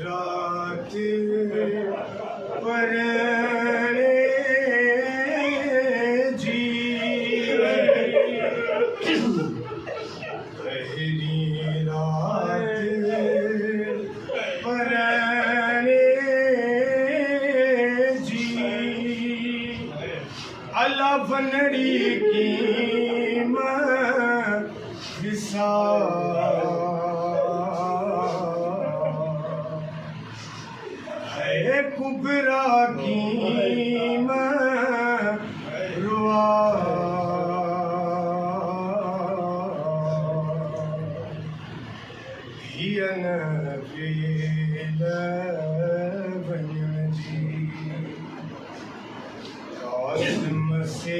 रात परने जी गहरी रात परने जी अला बनड़ी की विसा कुबरा की रुआ हियन वेल बन जी काज़िम से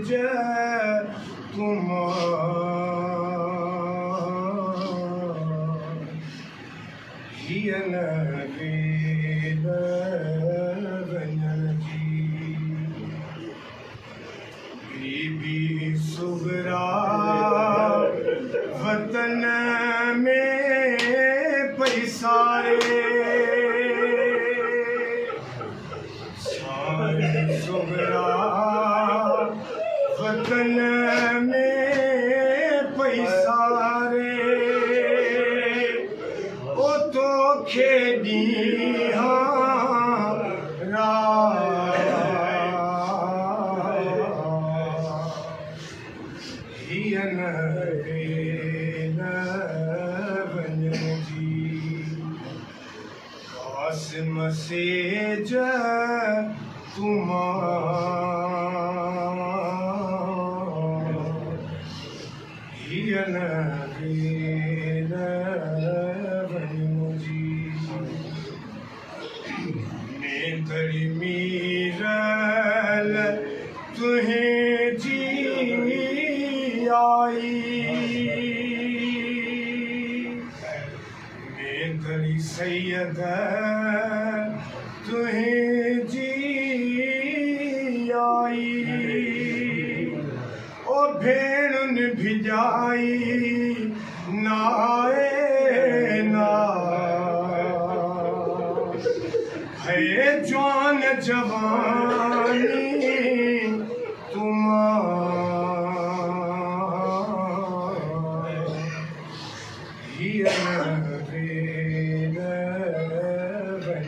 ज तुम हियन वेल बीबी सुगरा वतन में पैसारे सुगरा वतन में पैसारे ओ तो खेदी हियन वेल बन जी कासिम से ज तुम हियन वेल बन जी नेतरी मीरल तुहें जी आई मेघड़ी सैयद तुहें जी आई ओ भेड़न भिजाई नाए ना है जवान जवानी तुम हियन वेल बन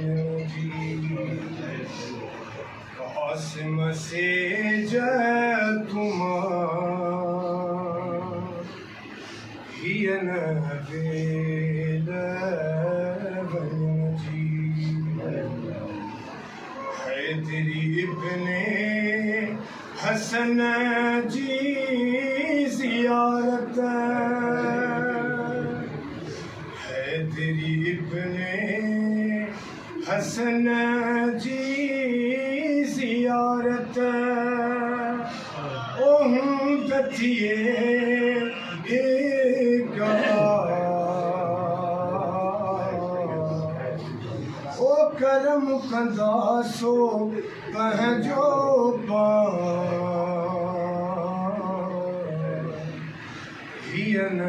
जी कासिम से ज तुम हियन वेल बन जी हैदरी इब्ने हसन जी ज़ियारत हैदरी इब्ने हसन जी ज़ियारत ओहूं दथिए ओ करम कंदा सो पंहिंजो पाण हियन